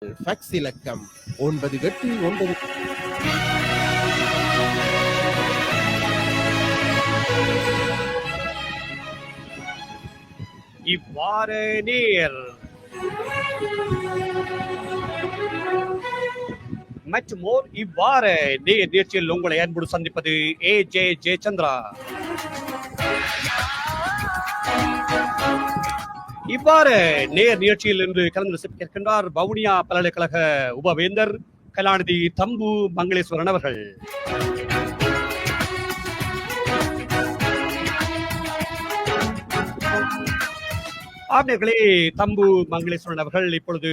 Facts இலக்கம் 98 இவ்வாறு நீர் மற்றும் இவ்வாறு நீர் நிகழ்ச்சியில் உங்களை அன்புடன் சந்திப்பது ஜே சந்திரா. இவ்வாறு நேர் நிகழ்ச்சியில் இன்று கலந்து சிறப்பிக்கின்றார் வவுனியா பல்கலைக்கழக உபவேந்தர் கலாநிதி தம்பு மங்களேஸ்வரன் அவர்கள். ஆப்னர்களே, தம்பு மங்களேஸ்வரன் அவர்கள் இப்பொழுது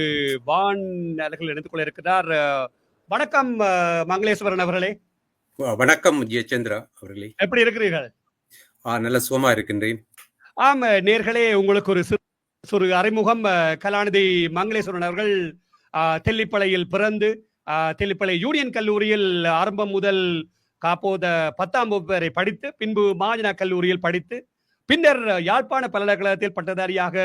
வான் அலைகள் இணைந்து கொள்ள இருக்கிறார். வணக்கம் மங்களேஸ்வரன் அவர்களே. வணக்கம் ஜெயச்சந்திரா அவர்களே, எப்படி இருக்கிறீர்கள்? நல்ல சுகமா இருக்கின்றேன். ஆம் நேர்களே, உங்களுக்கு ஒரு அறிமுகம். கலாநிதி மங்களேஸ்வரன் அவர்கள் தெல்லிப்பளையில் பிறந்து தெல்லிப்பளை யூனியன் கல்லூரியில் ஆரம்பம் முதல் காப்போத 10ஆம் வகுப்பு வரை படித்து பின்பு மாஜனா கல்லூரியில் படித்து பின்னர் யாழ்ப்பாண பல்கலைக்கழகத்தில் பட்டதாரியாக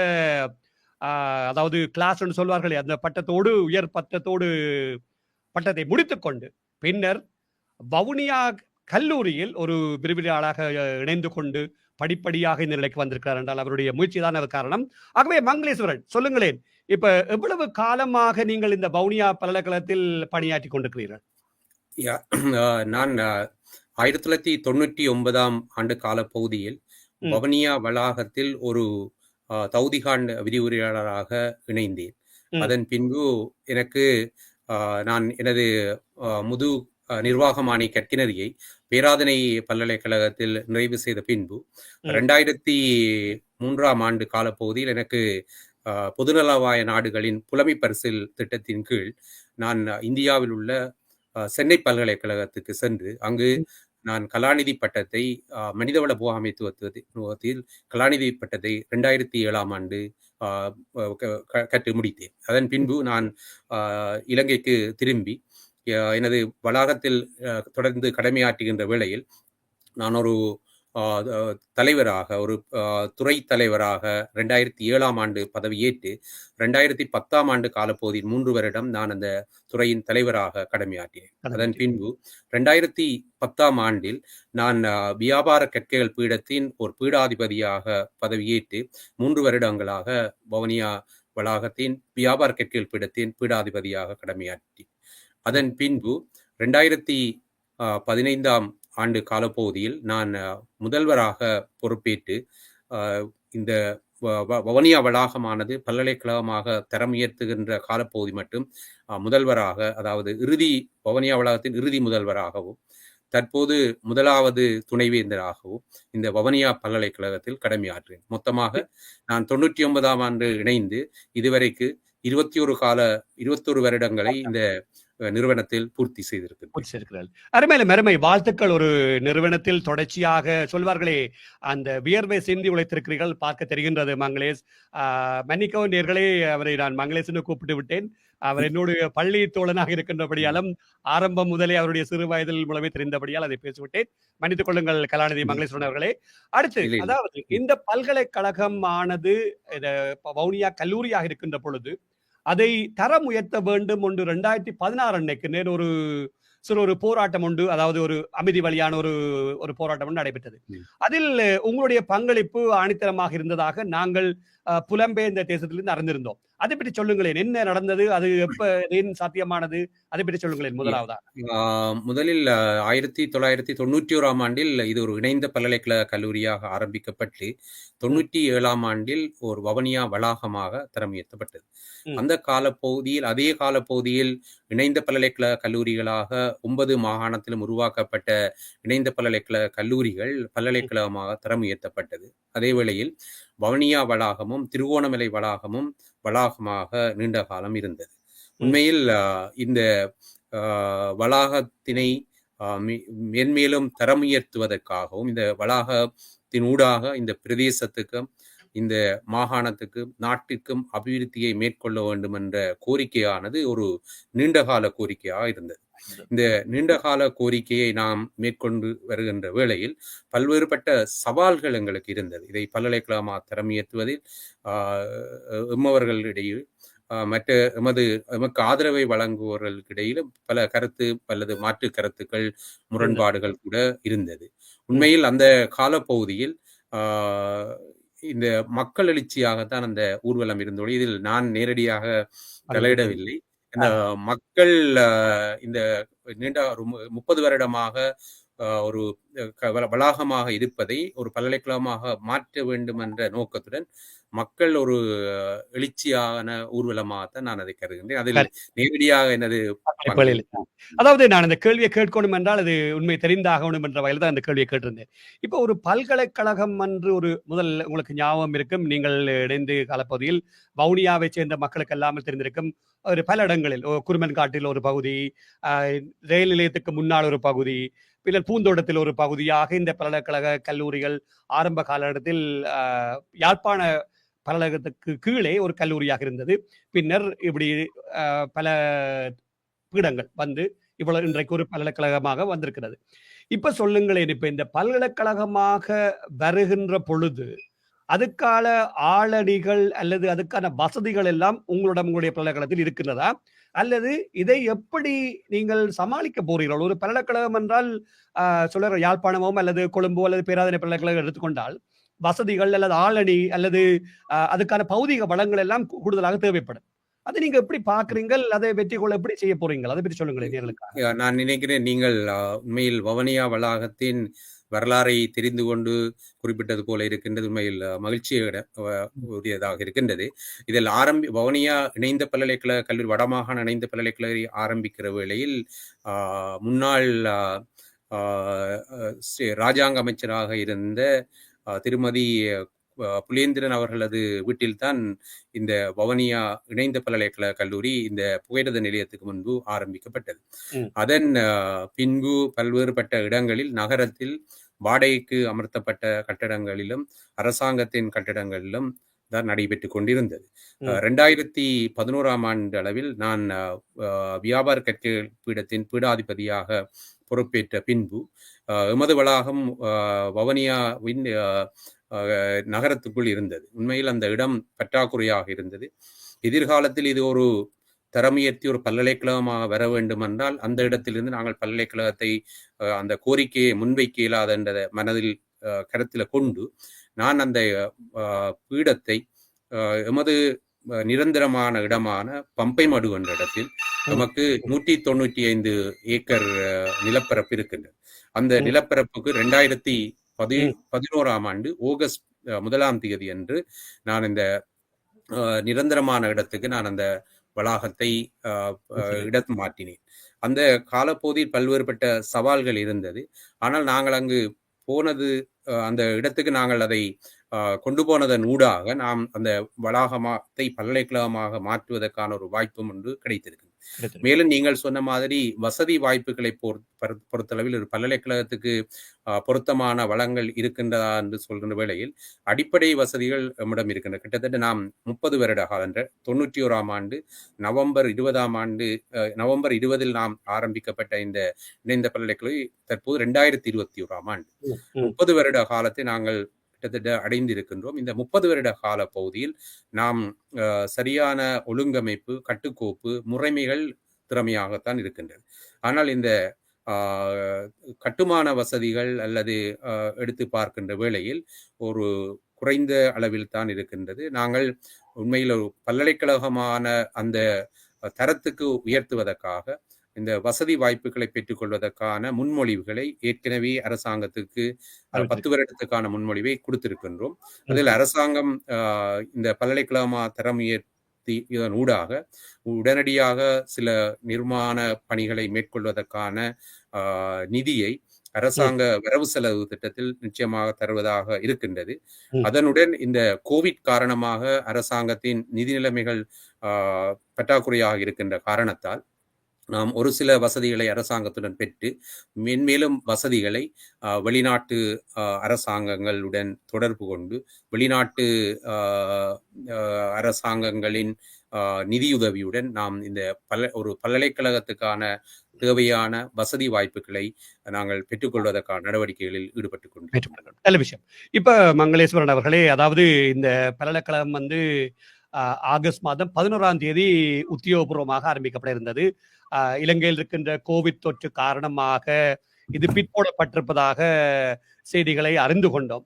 அதாவது கிளாஸ் சொல்வார்கள் அந்த பட்டத்தோடு உயர் பட்டத்தோடு பட்டத்தை முடித்துக்கொண்டு பின்னர் வவுனியா கல்லூரியில் ஒரு விரிவுரையாளராக இணைந்து கொண்டு படிப்படியாக இந்த நிலைக்கு வந்திருக்கிறார் என்றால் அவருடைய முயற்சி தான் காரணம். ஆகவே மங்களேஸ்வரன், சொல்லுங்களேன், இப்ப எவ்வளவு காலமாக நீங்கள் இந்த வவுனியா பல்கலைக்கழகத்தில் பணியாற்றி கொண்டிருக்கிறீர்கள்? நான் 1999ஆம் ஆண்டு கால பகுதியில் வவுனியா வளாகத்தில் ஒரு தௌதிகாண்ட் விரிவுரையாளராக இணைந்தேன். அதன் பின்பு எனக்கு நான் எனது முது நிர்வாகமானி கற்கினரியை பேராதனை பல்கலைக்கழகத்தில் நிறைவு செய்த பின்பு 2003ஆம் ஆண்டு காலப்பகுதியில் எனக்கு பொதுநலவாய நாடுகளின் புலமை பரிசில் திட்டத்தின் கீழ் நான் இந்தியாவில் உள்ள சென்னை பல்கலைக்கழகத்துக்கு சென்று அங்கு நான் கலாநிதி பட்டத்தை மனிதவள முகாமைத்துவத்தில் கலாநிதி பட்டத்தை 2007ஆம் ஆண்டு கற்று முடித்தேன். அதன் பின்பு நான் இலங்கைக்கு திரும்பி எனது வளாகத்தில் தொடர்ந்து கடமையாற்றுகின்ற வேளையில் நான் ஒரு தலைவராக ஒரு துறை தலைவராக 2007ஆம் ஆண்டு பதவியேற்று 2010ஆம் ஆண்டு காலப்பகுதியில் 3 வருடம் நான் அந்த துறையின் தலைவராக கடமையாற்றினேன். அதன் பின்பு 2010ஆம் ஆண்டில் நான் வியாபார கற்கைகள் பீடத்தின் ஒரு பீடாதிபதியாக பதவியேற்று 3 வருடங்களாக வவுனியா வளாகத்தின் வியாபார கற்கைகள் பீடத்தின் பீடாதிபதியாக கடமையாற்றி அதன் பின்பு 2015ஆம் ஆண்டு காலப்பகுதியில் நான் முதல்வராக பொறுப்பேற்று இந்த வவுனியா வளாகமானது பல்கலைக்கழகமாக தரம் உயர்த்துகின்ற காலப்பகுதி மட்டும் முதல்வராக, அதாவது வவுனியா வளாகத்தின் இறுதி முதல்வராகவும் தற்போது முதலாவது துணைவேந்தராகவும் இந்த வவுனியா பல்கலைக்கழகத்தில் கடமையாற்றேன். மொத்தமாக நான் 99ஆம் ஆண்டு இணைந்து இதுவரைக்கு 21 வருடங்களை இந்த நிறுவனத்தில் பூர்த்தி செய்திருக்கிறார்கள். அருமை வாழ்த்துக்கள். ஒரு நிறுவனத்தில் தொடர்ச்சியாக சொல்வார்களே, அந்த வியர்வை சிந்தி உழைத்திருக்கிறீர்கள், பார்க்க தெரிகின்றது. மங்களேஷ், மன்னிக்கவும் நேர்களே, அவரை நான் மங்களேஷ் கூப்பிட்டு விட்டேன். அவர் என்னுடைய பள்ளி தோழனாக இருக்கின்றபடியாலும் ஆரம்பம் முதலே அவருடைய சிறு வயதில் மூலமே தெரிந்தபடியால் அதை பேசிவிட்டேன். மன்னித்துக் கொள்ளுங்கள் கலாநிதி மங்களேஸ்வரன் அவர்களே. அடுத்து, அதாவது இந்த பல்கலைக்கழகம் ஆனது வவுனியா கல்லூரியாக இருக்கின்ற பொழுது அதை தரம் உயர்த்த வேண்டும் ஒன்று 2016 அன்னைக்கு நேர் ஒரு போராட்டம் உண்டு, அதாவது ஒரு அமைதி வழியான ஒரு போராட்டம் நடைபெற்றது. அதில் உங்களுடைய பங்களிப்பு ஆணித்தரமாக இருந்ததாக நாங்கள் புலம்பெயர்ந்த தேசத்திலிருந்து அறிந்திருந்தோம். அதை பற்றி சொல்லுங்களேன், என்ன நடந்தது, அது எப்ப ஏன் சாத்தியமானது, அதை பற்றி சொல்லுங்களேன். முதலில் 1991ஆம் ஆண்டில் இது ஒரு இணைந்த பல்கலைக்கழக கல்லூரியாக ஆரம்பிக்கப்பட்டு 97ஆம் ஆண்டில் ஒரு வவுனியா வளாகமாக தரம் உயர்த்தப்பட்டது. அந்த அதே காலப்பகுதியில் இணைந்த பல்கலைக்கழக கல்லூரிகளாக 9 மாகாணத்திலும் உருவாக்கப்பட்ட இணைந்த பல்கலைக்கழக கல்லூரிகள் பல்கலைக்கழகமாக தரம் உயர்த்தப்பட்டது. அதே வேளையில் வவுனியா வளாகமும் திருகோணமலை வளாகமாக நீண்ட காலம் இருந்தது. உண்மையில் இந்த வளாகத்தினை மென்மேலும் தரம் உயர்த்துவதற்காகவும் இந்த வளாகத்தின் ஊடாக இந்த பிரதேசத்துக்கும் இந்த மாகாணத்துக்கும் நாட்டிற்கும் அபிவிருத்தியை மேற்கொள்ள வேண்டும் என்ற கோரிக்கையானது ஒரு நீண்டகால கோரிக்கையாக இருந்தது. இந்த நீண்டகால கோரிக்கையை நாம் மேற்கொண்டு வருகின்ற வேளையில் பல்வேறுபட்ட சவால்கள் எங்களுக்கு இருந்தது. இதை பல்கலைக்கழகமாக தரம் உயர்த்துவதில் எம்மவர்களிடையே மற்ற எமக்கு ஆதரவை வழங்குபவர்களுக்கு இடையிலும் பல அல்லது மாற்று கருத்துக்கள், முரண்பாடுகள் கூட இருந்தது. உண்மையில் அந்த காலப்பகுதியில் இந்த மக்கள் எழுச்சியாகத்தான் அந்த ஊர்வலம் இருந்தோடு இதில் நான் நேரடியாக தலையிடவில்லை. இந்த மக்கள் இந்த நீண்ட 30 வருடமாக ஒரு வளாகமாக இருப்பதை ஒரு பல்கலைக்கழகமாக மாற்ற வேண்டும் என்ற நோக்கத்துடன் மக்கள் ஒரு எழுச்சியான ஊர்வலமாகத்தான் நான் அதை கருதுகின்றேன். அதில் நேரடியாக எனது அதாவது நான் இந்த கேள்வியை கேட்கணும் என்றால் அது உண்மை தெரிந்தாகணும் என்ற வகையில் தான் இந்த கேள்வியை கேட்டிருந்தேன். இப்போ ஒரு பல்கலைக்கழகம் என்று ஒரு முதல் உங்களுக்கு ஞாபகம் இருக்கும், நீங்கள் இணைந்து காலப்பகுதியில் வவுனியாவை சேர்ந்த மக்களுக்கு எல்லாமே தெரிந்திருக்கும். ஒரு பல இடங்களில் குருமன் காட்டில் ஒரு பகுதி, ரயில் நிலையத்துக்கு முன்னால் ஒரு பகுதி, பின்னர் பூந்தோட்டத்தில் ஒரு பகுதியாக இந்த பல்கலைக்கழக கல்லூரிகள் ஆரம்ப காலகட்டத்தில் யாழ்ப்பாண பல்கலைக்கழகத்துக்கு கீழே ஒரு கல்லூரியாக இருந்தது. பின்னர் இப்படி பல பீடங்கள் வந்து இவ்வளவு இன்றைக்கு ஒரு பல்கலைக்கழகமாக வந்திருக்கிறது. இப்ப சொல்லுங்களேன், இப்ப இந்த பல்கலைக்கழகமாக வருகின்ற பொழுது அதுக்கான ஆளணிகள் அல்லது அதுக்கான வசதிகள் எல்லாம் உங்களுடைய பல்கலைக்கழகத்தில் இருக்கின்றதா, அல்லது இதை எப்படி நீங்கள் சமாளிக்க போறீர்கள்? ஒரு பல்கலைக்கழகம் என்றால் சொல்ற யாழ்ப்பாணமோ அல்லது கொழும்போ அல்லது பேராதனை பல்கலைக்கழகம் எடுத்துக்கொண்டால் வசதிகள் அல்லது ஆளணி அல்லது அதுக்கான பௌதிக வளங்கள் எல்லாம் கூடுதலாக தேவைப்படும். அதை நீங்க எப்படி பாக்குறீங்கள்? அதை வெற்றி கொள்ள எப்படி செய்ய போறீங்க? அதை பற்றி சொல்லுங்களேன். நான் நினைக்கிறேன் நீங்கள் உண்மையில் வவுனியா வளாகத்தின் வரலாறை தெரிந்து கொண்டு குறிப்பிட்டது போல இருக்கின்றது. உண்மையில் மகிழ்ச்சியுடையதாக இருக்கின்றது. இதில் வவுனியா இணைந்த பல்கலைக்கழக கல்லூரி, வடமாகாண இணைந்த பல்கலைக்கழகை ஆரம்பிக்கிற வேளையில் முன்னாள் ராஜாங்க அமைச்சராக இருந்த திருமதி புலேந்திரன் அவர்களது வீட்டில்தான் இந்த வவுனியா இணைந்த பல்கலைக்கழக கல்லூரி இந்த புகையிரத நிலையத்துக்கு முன்பு ஆரம்பிக்கப்பட்டது. அதன் பின்பு பல்வேறுபட்ட இடங்களில் நகரத்தில் வாடகைக்கு அமர்த்தப்பட்ட கட்டடங்களிலும் அரசாங்கத்தின் கட்டடங்களிலும் தான் நடைபெற்று கொண்டிருந்தது. 2011ஆம் ஆண்டு அளவில் நான் வியாபார கற்கைகள் பீடத்தின் பீடாதிபதியாக பொறுப்பேற்ற பின்பு எமது வளாகம் வவுனியாவின் நகரத்துக்குள் இருந்தது. உண்மையில் அந்த இடம் பற்றாக்குறையாக இருந்தது. எதிர்காலத்தில் இது ஒரு தரமுயர்த்தி ஒரு பல்கலைக்கழகமாக வர வேண்டும் என்றால் அந்த இடத்திலிருந்து நாங்கள் பல்கலைக்கழகத்தை அந்த கோரிக்கையை முன்வைக்க இயலாத என்ற மனதில் கருத்தில் கொண்டு நான் அந்த பீடத்தை எமது நிரந்தரமான இடமான பம்பைமடு என்ற இடத்தில் நமக்கு 195 ஏக்கர் நிலப்பரப்பு இருக்கின்றது. அந்த நிலப்பரப்புக்கு 2011ஆம் ஆண்டு ஆகஸ்ட் 1ஆம் தேதி அன்று நான் இந்த நிரந்தரமான இடத்துக்கு நான் அந்த வளாகத்தை இடத்து மாற்றினேன். அந்த காலப்பகுதியில் பல்வேறுபட்ட சவால்கள் இருந்தது. ஆனால் நாங்கள் அங்கு போனது, அந்த இடத்துக்கு நாங்கள் அதை கொண்டு போனதன் ஊடாக நாம் அந்த வளாகத்தை பல்கலைக்கழகமாக மாற்றுவதற்கான ஒரு வாய்ப்பும் ஒன்று கிடைத்திருக்கு. மேலும் நீங்கள் சொன்ன மாதிரி வசதி வாய்ப்புகளை பொறுத்தளவில் ஒரு பல்கலைக்கழகத்துக்கு பொருத்தமான வளங்கள் இருக்கின்றதா என்று சொல்கின்ற வேளையில் அடிப்படை வசதிகள் நம்மிடம் இருக்கின்றன. கிட்டத்தட்ட நாம் 30 வருட காலம் 91ஆம் ஆண்டு நவம்பர் 20 நாம் ஆரம்பிக்கப்பட்ட இந்த இணைந்த பல்கலைக்கழகம் தற்போது 2021ஆம் ஆண்டு 30 வருட காலத்தை நாங்கள் கிட்டத்தட்ட அடைந்திருக்கின்றோம். இந்த 30 வருட கால பகுதியில் நாம் சரியான ஒழுங்கமைப்பு, கட்டுக்கோப்பு, முறைமைகள் திறமையாகத்தான் இருக்கின்றது. ஆனால் இந்த கட்டுமான வசதிகள் அல்லது எடுத்து பார்க்கின்ற வேளையில் ஒரு குறைந்த அளவில் தான் இருக்கின்றது. நாங்கள் உண்மையில் ஒரு பல்கலைக்கழகமான அந்த தரத்துக்கு உயர்த்துவதற்காக இந்த வசதி வாய்ப்புகளை பெற்றுக்கொள்வதற்கான முன்மொழிவுகளை ஏற்கனவே அரசாங்கத்துக்கு 10 வருடத்துக்கான முன்மொழிவை கொடுத்திருக்கின்றோம். அதில் அரசாங்கம் இந்த பல்கலைக்கழகமா தரம் உயர்த்தி இதன் ஊடாக உடனடியாக சில நிர்மாண பணிகளை மேற்கொள்வதற்கான நிதியை அரசாங்க வரவு செலவு திட்டத்தில் நிச்சயமாக தருவதாக இருக்கின்றது. அதனுடன் இந்த கோவிட் காரணமாக அரசாங்கத்தின் நிதி நிலைமைகள் பற்றாக்குறையாக இருக்கின்ற காரணத்தால் நாம் ஒரு சில வசதிகளை அரசாங்கத்துடன் பெற்று மென்மேலும் வசதிகளை வெளிநாட்டு அரசாங்கங்களுடன் தொடர்பு கொண்டு வெளிநாட்டு அரசாங்கங்களின் நிதியுதவியுடன் நாம் இந்த ஒரு பல்கலைக்கழகத்துக்கான தேவையான வசதி வாய்ப்புகளை நாங்கள் பெற்றுக்கொள்வதற்கான நடவடிக்கைகளில் ஈடுபட்டுக் கொண்டோம். நல்ல விஷயம். இப்ப மங்களேஸ்வரன் அவர்களே, அதாவது இந்த பல்கலைக்கழகம் ஆகஸ்ட் மாதம் 11ஆம் தேதி உத்தியோகபூர்வமாக ஆரம்பிக்கப்பட இருந்தது. இலங்கையில் இருக்கின்ற கோவிட் தொற்று காரணமாக இது பிற்போடப்பட்டிருப்பதாக செய்திகளை அறிந்து கொண்டோம்.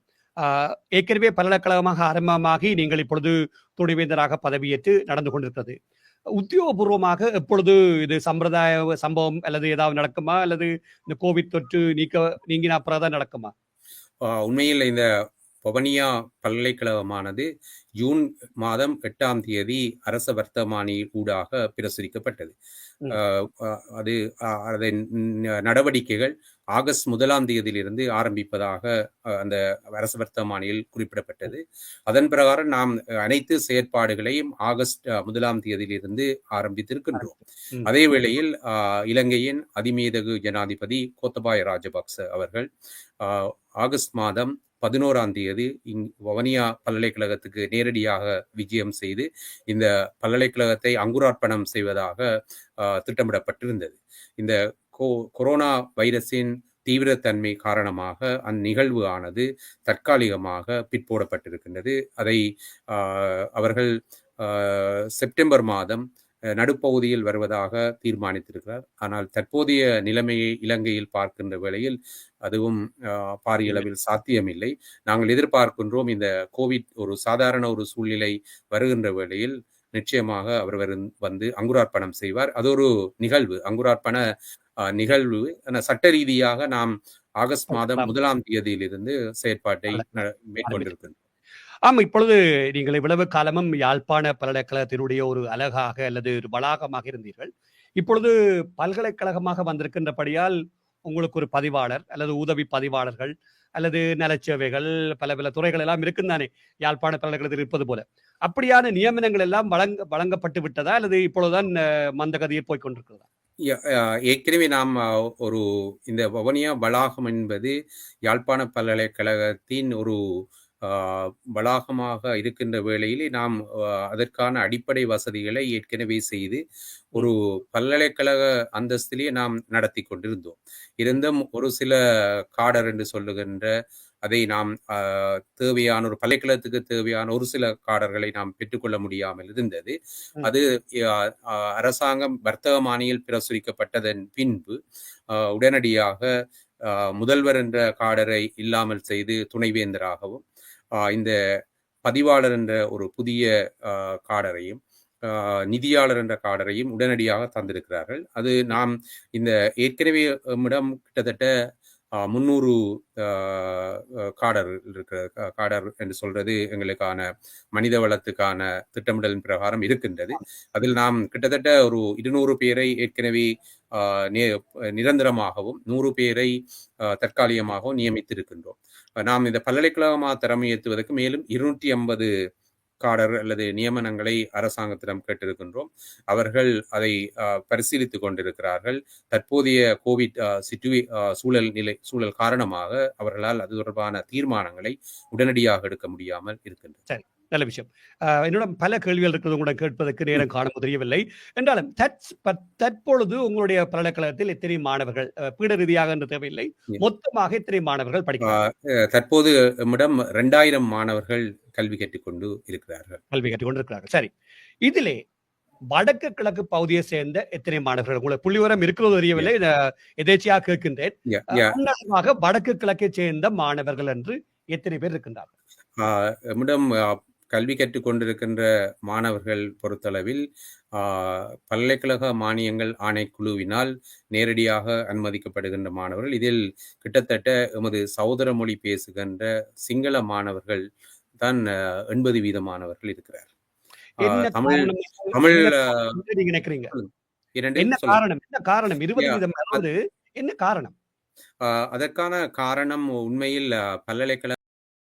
ஏற்கனவே பல்கலைக்கழகமாக ஆரம்பமாகி நீங்கள் இப்பொழுது துணைவேந்தராக பதவியேற்று நடந்து கொண்டிருக்கிறது. உத்தியோகபூர்வமாக எப்பொழுது இது சம்பிரதாய சம்பவம் அல்லது ஏதாவது நடக்குமா, அல்லது இந்த கோவிட் தொற்று நீங்கின அப்புறம் தான் நடக்குமா? உண்மையில் இந்த வவுனியா பல்கலைக்கழகமானது ஜூன் மாதம் 8ஆம் தேதி அரச வர்த்தமானி ஊடாக பிரசுரிக்கப்பட்டது. அது அதன் நடவடிக்கைகள் ஆகஸ்ட் 1ஆம் தேதியிலிருந்து ஆரம்பிப்பதாக அந்த அரச வர்த்தமானியில் குறிப்பிடப்பட்டது. அதன் பிரகாரம் நாம் அனைத்து செயற்பாடுகளையும் ஆகஸ்ட் 1ஆம் தேதியிலிருந்து ஆரம்பித்திருக்கின்றோம். அதே வேளையில் இலங்கையின் அதிமீதகு ஜனாதிபதி கோத்தபாய ராஜபக்ச அவர்கள் ஆகஸ்ட் மாதம் 11ஆம் தேதி வவுனியா பல்கலைக்கழகத்துக்கு நேரடியாக விஜயம் செய்து இந்த பல்கலைக்கழகத்தை அங்குரார்ப்பணம் செய்வதாக திட்டமிடப்பட்டிருந்தது. இந்த கொரோனா வைரஸின் தீவிரத்தன்மை காரணமாக அந்நிகழ்வு ஆனது தற்காலிகமாக பிற்போடப்பட்டிருக்கின்றது. அதை அவர்கள் செப்டம்பர் மாதம் நடுப்பகுதியில் வருவதாக தீர்மானித்திருக்கிறார். ஆனால் தற்போதைய நிலைமையை இலங்கையில் பார்க்கின்ற வேளையில் அதுவும் பாரிய அளவில் சாத்தியமில்லை. நாங்கள் எதிர்பார்க்கின்றோம் இந்த கோவிட் ஒரு சாதாரண ஒரு சூழ்நிலை வருகின்ற வேளையில் நிச்சயமாக அவர் வந்து அங்குரார்ப்பணம் செய்வார். அது ஒரு நிகழ்வு, அங்குரார்ப்பண நிகழ்வு. சட்ட ரீதியாக நாம் ஆகஸ்ட் மாதம் 1ஆம் தேதியிலிருந்து செயற்பாட்டை மேற்கொண்டிருக்கின்றோம். இப்பொழுது நீங்கள் இவ்வளவு காலமும் யாழ்ப்பாண பல்கலைக்கழகத்தினுடைய ஒரு அலகாக அல்லது ஒரு வளாகமாக இருந்தீர்கள். இப்பொழுது பல்கலைக்கழகமாக வந்திருக்கின்றபடியால் உங்களுக்கு ஒரு பதிவாளர் அல்லது உதவி பதிவாளர்கள் அல்லது நலச்சேவைகள் பல துறைகள் எல்லாம் இருக்குந்தானே யாழ்ப்பாண பல்கலைக்கழகத்தில் இருப்பது போல. அப்படியான நியமனங்கள் எல்லாம் வழங்கப்பட்டு விட்டதா அல்லது இப்பொழுதுதான் மந்தகதியில் போய்கொண்டிருக்கிறதா? ஏற்கனவே நாம் ஒரு இந்த வவுனியா வளாகம் என்பது யாழ்ப்பாண பல்கலைக்கழகத்தின் ஒரு வளாகமாக இருக்கின்ற வேளையிலே நாம் அதற்கான அடிப்படை வசதிகளை ஏற்கனவே செய்து ஒரு பல்கலைக்கழக அந்தஸ்திலே நாம் நடத்தி கொண்டிருந்தோம். இருந்தும் ஒரு சில காடர் என்று சொல்லுகின்ற அதை நாம் தேவையான ஒரு பல்கலைக்கழகத்துக்கு தேவையான ஒரு சில காடர்களை நாம் பெற்றுக்கொள்ள முடியாமல் இருந்தது. அது அரசாங்கம் வர்த்தகமானியில் பிரசுரிக்கப்பட்டதன் பின்பு உடனடியாக முதல்வர் என்ற காடரை இல்லாமல் செய்து துணைவேந்தராகவும் இந்த பதிவாளர் என்ற ஒரு புதிய காடரையும் நிதியாளர் என்ற காடரையும் உடனடியாக தந்திருக்கிறார்கள். அது நாம் இந்த ஏற்கனவே நம்மிடம் கிட்டத்தட்ட 300 காடர் இருக்கிற காடர் என்று சொல்றது எங்களுக்கான மனித வளத்துக்கான திட்டமிடலின் பிரகாரம் இருக்கின்றது. அதில் நாம் கிட்டத்தட்ட ஒரு 200 பேரை ஏற்கனவே நிரந்தரமாகவும் 100 பேரை தற்காலிகமாகவும் நியமித்திருக்கின்றோம். நாம் இந்த பல்கலைக்கழகமாக திறமையேற்றுவதற்கு மேலும் 250 காடர் அல்லது நியமனங்களை அரசாங்கத்திடம் கேட்டிருக்கின்றோம். அவர்கள் அதை பரிசீலித்துக் கொண்டிருக்கிறார்கள். தற்போதைய கோவிட் சூழல் காரணமாக அவர்களால் அது தொடர்பான தீர்மானங்களை உடனடியாக எடுக்க முடியாமல் இருக்கின்றது. சரி, நல்ல விஷயம். என்னோட பல கேள்விகள் இருக்கிறது கூட கேட்பதற்கு நேரம் காண தெரியவில்லை என்றாலும் தற்பொழுது உங்களுடைய பல்கலைக்கழகத்தில் எத்தனை மாணவர்கள், பீட ரீதியாக என்று தேவையில்லை, மொத்தமாக எத்தனை மாணவர்கள் படிக்கிறார்கள்? தற்போது நம்மிடம் 2000 மாணவர்கள் கல்வி கற்றுக்கொண்டு இருக்கிறார்கள். சரி, இதிலே வடக்கு கிழக்கு பகுதியை சேர்ந்த எத்தனை மாணவர்கள்? உங்களுக்கு புள்ளிவரம் இருக்கிறது தெரியவில்லை, எதேச்சியாக கேட்கின்றேன். வடக்கு கிழக்கை சேர்ந்த மாணவர்கள் என்று எத்தனை பேர் இருக்கின்றார்கள்? நம்மிடம் கல்வி கற்றுக்கொண்டிருக்கின்ற மாணவர்கள் பொறுத்தளவில் பல்கலைக்கழக மானியங்கள் ஆணைக்குழுவினால் நேரடியாக அனுமதிக்கப்படுகின்ற மாணவர்கள், இதில் கிட்டத்தட்ட எமது சகோதர மொழி பேசுகின்ற சிங்கள மாணவர்கள் தான் 80% மாணவர்கள் இருக்கிறார். தமிழ் நீங்க நினைக்கிறீங்க என்ன காரணம் 20% என்ன காரணம்? அதற்கான காரணம் உண்மையில் பல்கலைக்கழக